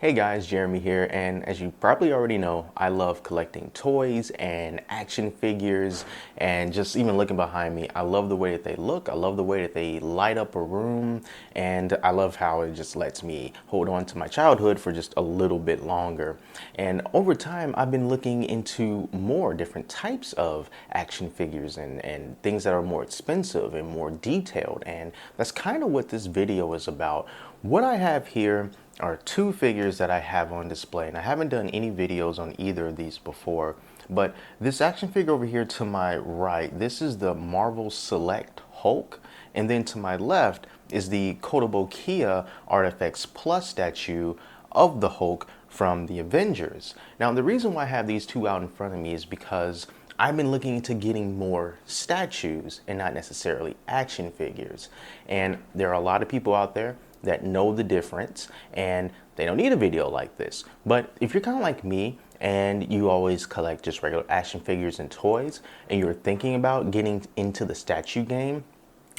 Hey guys, Jeremy here, and as you probably already know, I love collecting toys and action figures, and just even looking behind me, I love the way that they look, I love the way that they light up a room, and I love how it just lets me hold on to my childhood for just a little bit longer. And over time, I've been looking into more different types of action figures and things that are more expensive and more detailed, and that's kind of what this video is about. What I have here are two figures that I have on display, and I haven't done any videos on either of these before, but this action figure over here to my right, this is the Marvel Select Hulk, and then to my left is the Kotobukiya Artifacts Plus statue of the Hulk from the Avengers. Now the reason why I have these two out in front of me is because I've been looking into getting more statues and not necessarily action figures, and there are a lot of people out there that know the difference and they don't need a video like this. But if you're kind of like me and you always collect just regular action figures and toys and you're thinking about getting into the statue game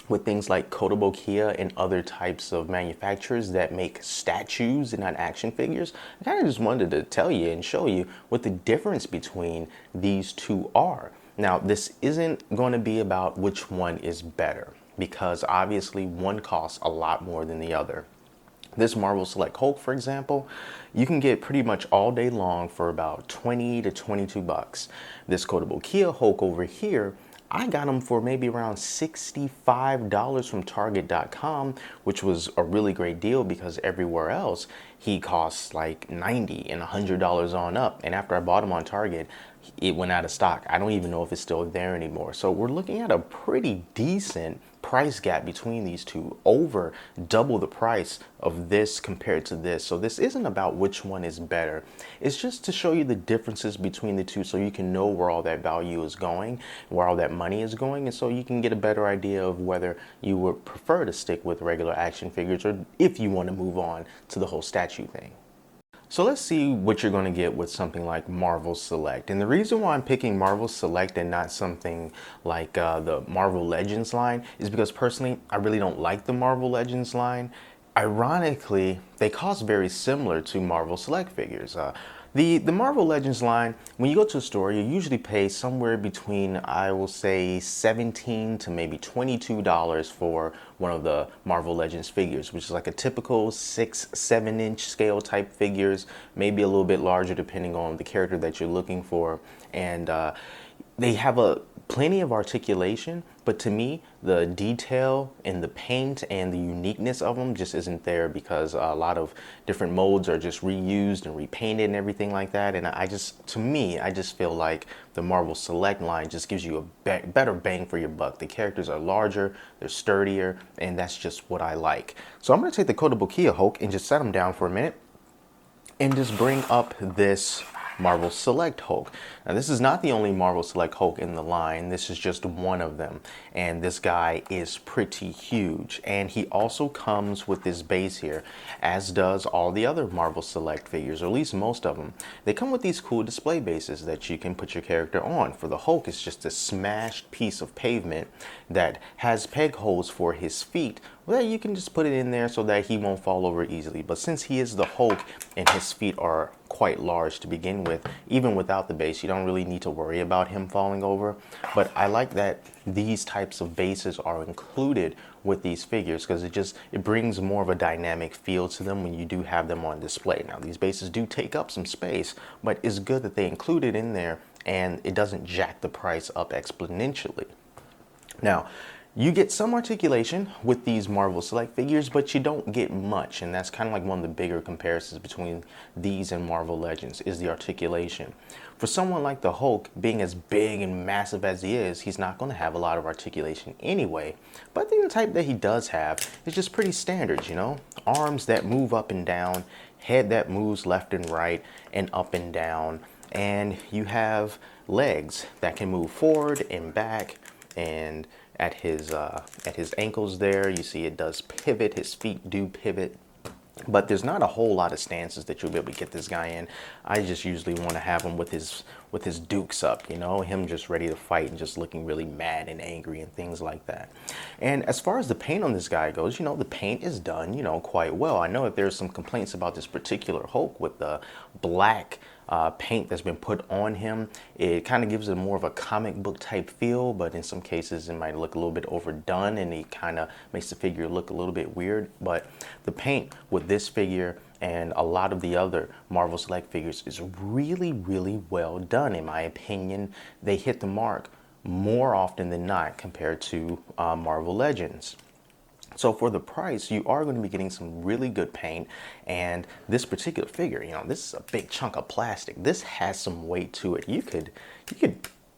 with things like Kotobukiya and other types of manufacturers that make statues and not action figures, I kind of just wanted to tell you and show you what the difference between these two are. Now, this isn't going to be about which one is better, because obviously one costs a lot more than the other. This Marvel Select Hulk, for example, you can get pretty much all day long for about 20 to 22 bucks. This Kotobukiya Hulk over here, I got him for maybe around $65 from Target.com, which was a really great deal because everywhere else he costs like $90 and $100 on up. And after I bought him on Target, it went out of stock. I don't even know if it's still there anymore. So we're looking at a pretty decent price gap between these two, over double the price of this compared to this. So this isn't about which one is better. It's just to show you the differences between the two so you can know where all that value is going, where all that money is going, and so you can get a better idea of whether you would prefer to stick with regular action figures or if you want to move on to the whole statue thing. So let's see what you're going to get with something like Marvel Select. And the reason why I'm picking Marvel Select and not something like the Marvel Legends line is because personally, I really don't like the Marvel Legends line. Ironically, they cost very similar to Marvel Select figures. The Marvel Legends line, when you go to a store, you usually pay somewhere between, I will say, $17 to maybe $22 for one of the Marvel Legends figures, which is like a typical 6-7 inch scale type figures, maybe a little bit larger depending on the character that you're looking for. And they have plenty of articulation, but to me, the detail and the paint and the uniqueness of them just isn't there because a lot of different molds are just reused and repainted and everything like that. And to me, I just feel like the Marvel Select line just gives you a better bang for your buck. The characters are larger, they're sturdier, and that's just what I like. So I'm gonna take the Kotobukiya Hulk and just set him down for a minute and just bring up this Marvel Select Hulk. Now this is not the only Marvel Select Hulk in the line, this is just one of them. And this guy is pretty huge. And he also comes with this base here, as does all the other Marvel Select figures, or at least most of them. They come with these cool display bases that you can put your character on. For the Hulk, it's just a smashed piece of pavement that has peg holes for his feet. Well, you can just put it in there so that he won't fall over easily. But since he is the Hulk and his feet are quite large to begin with, even without the base, you don't really need to worry about him falling over. But I like that these types of bases are included with these figures because it brings more of a dynamic feel to them when you do have them on display. Now these bases do take up some space, but it's good that they include it in there and it doesn't jack the price up exponentially. Now, you get some articulation with these Marvel Select figures, but you don't get much, and that's kind of like one of the bigger comparisons between these and Marvel Legends is the articulation. For someone like the Hulk, being as big and massive as he is, he's not going to have a lot of articulation anyway, but the type that he does have is just pretty standard, you know? Arms that move up and down, head that moves left and right and up and down, and you have legs that can move forward and back, and at his ankles there, you see it does pivot, his feet do pivot, but there's not a whole lot of stances that you'll be able to get this guy in. I just usually want to have him with his with his dukes up, you know, him just ready to fight and just looking really mad and angry and things like that. And as far as the paint on this guy goes, you know, the paint is done, you know, quite well. I know that there's some complaints about this particular Hulk with the black paint that's been put on him. It kind of gives it more of a comic book type feel, but in some cases it might look a little bit overdone, and it kind of makes the figure look a little bit weird. But the paint with this figure and a lot of the other Marvel Select figures is really, really well done. In my opinion, they hit the mark more often than not compared to Marvel Legends. So for the price, you are going to be getting some really good paint. And this particular figure, you know, this is a big chunk of plastic. This has some weight to it. You could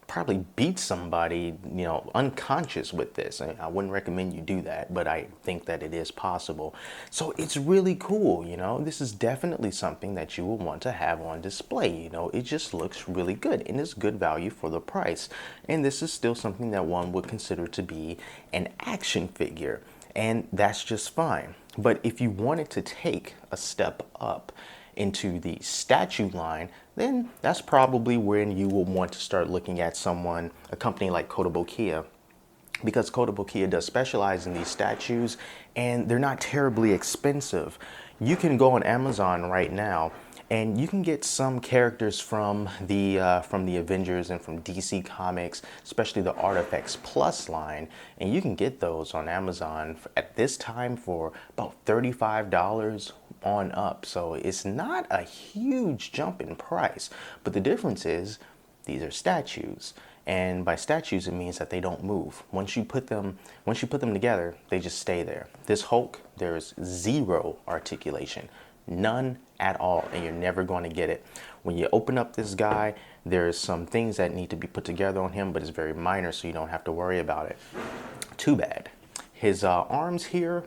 probably beat somebody, you know, unconscious with this. I wouldn't recommend you do that, but I think that it is possible. So it's really cool, you know. This is definitely something that you will want to have on display. You know, it just looks really good and it's good value for the price. And this is still something that one would consider to be an action figure. And that's just fine. But if you wanted to take a step up into the statue line, then that's probably when you will want to start looking at a company like Kotobukiya, because Kotobukiya does specialize in these statues and they're not terribly expensive. You can go on Amazon right now and you can get some characters from the Avengers and from DC Comics, especially the Artifacts Plus line, and you can get those on Amazon at this time for about $35 on up. So it's not a huge jump in price, but the difference is these are statues. And by statues, it means that they don't move. Once you put them together, they just stay there. This Hulk, there's zero articulation. None at all, and you're never going to get it. When you open up this guy, there's some things that need to be put together on him, but it's very minor, so you don't have to worry about it. Too bad. His arms here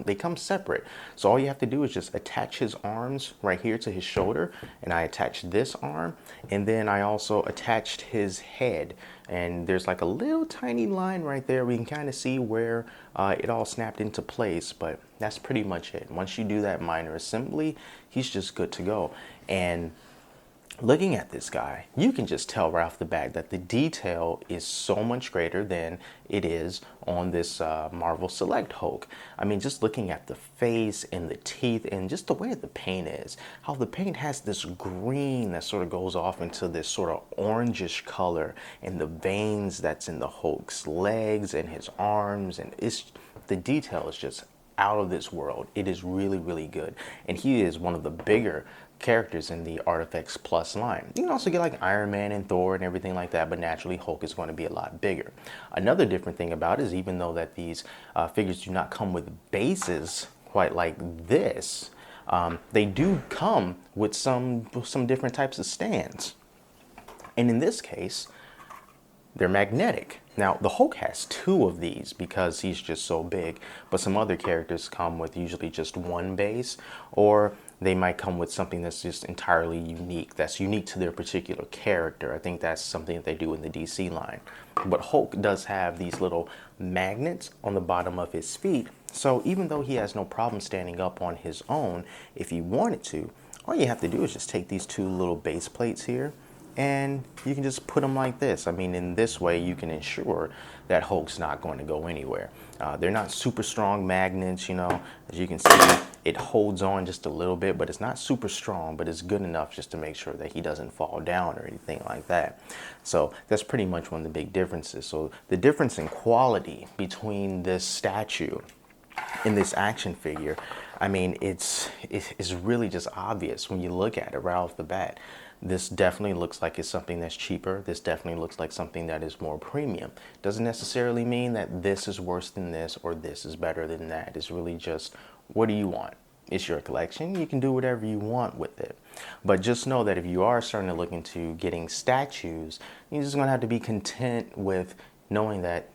they come separate. So all you have to do is just attach his arms right here to his shoulder, and I attached this arm, and then I also attached his head. And there's like a little tiny line right there. We can kind of see where it all snapped into place, but that's pretty much it. Once you do that minor assembly, he's just good to go. And looking at this guy, you can just tell right off the bat that the detail is so much greater than it is on this Marvel Select Hulk. I mean, just looking at the face and the teeth and just the way the paint is, how the paint has this green that sort of goes off into this sort of orangish color, and the veins that's in the Hulk's legs and his arms, and the detail is just out of this world. It is really, really good. And he is one of the bigger characters in the Artifacts Plus line. You can also get like Iron Man and Thor and everything like that, but naturally Hulk is going to be a lot bigger. Another different thing about it is, even though that these figures do not come with bases quite like this, they do come with some different types of stands. And in this case, they're magnetic. Now, the Hulk has two of these because he's just so big, but some other characters come with usually just one base, or they might come with something that's just entirely unique, that's unique to their particular character. I think that's something that they do in the DC line. But Hulk does have these little magnets on the bottom of his feet, so even though he has no problem standing up on his own, if he wanted to, all you have to do is just take these two little base plates here, and you can just put them like this. I mean, in this way, you can ensure that Hulk's not going to go anywhere. They're not super strong magnets, you know. As you can see, it holds on just a little bit, but it's not super strong, but it's good enough just to make sure that he doesn't fall down or anything like that. So that's pretty much one of the big differences. So the difference in quality between this statue and this action figure, I mean, it's really just obvious when you look at it right off the bat. This definitely looks like it's something that's cheaper. This definitely looks like something that is more premium. Doesn't necessarily mean that this is worse than this or this is better than that. It's really just, what do you want? It's your collection. You can do whatever you want with it. But just know that if you are starting to look into getting statues, you're just going to have to be content with knowing that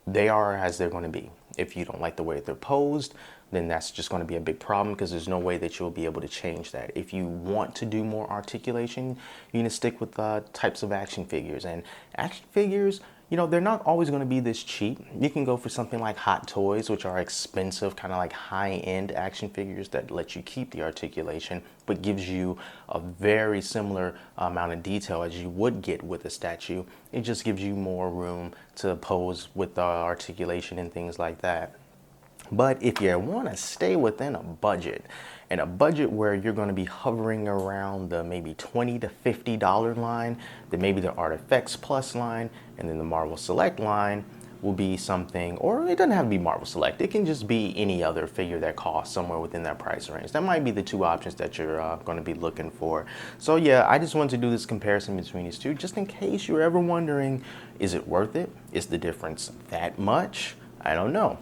they are as they're going to be. If you don't like the way they're posed, then that's just going to be a big problem, because there's no way that you'll be able to change that. If you want to do more articulation, you need to stick with types of action figures. And action figures, they're not always going to be this cheap. You can go for something like Hot Toys, which are expensive, kind of like high-end action figures that let you keep the articulation, but gives you a very similar amount of detail as you would get with a statue. It just gives you more room to pose with the articulation and things like that. But if you want to stay within a budget, and a budget where you're going to be hovering around the maybe $20 to $50 line, then maybe the Artifex Plus line, and then the Marvel Select line will be something, or it doesn't have to be Marvel Select. It can just be any other figure that costs somewhere within that price range. That might be the two options that you're going to be looking for. So yeah, I just wanted to do this comparison between these two, just in case you're ever wondering, is it worth it? Is the difference that much? I don't know.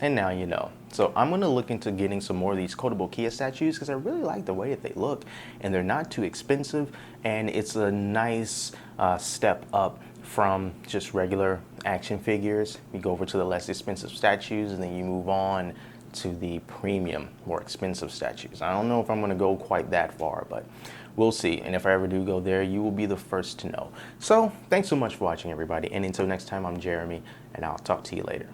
And now you know. So I'm going to look into getting some more of these Kotobukiya Kia statues because I really like the way that they look, and they're not too expensive, and it's a nice step up from just regular action figures. You go over to the less expensive statues, and then you move on to the premium, more expensive statues. I don't know if I'm going to go quite that far, but we'll see. And if I ever do go there, you will be the first to know. So thanks so much for watching, everybody. And until next time, I'm Jeremy, and I'll talk to you later.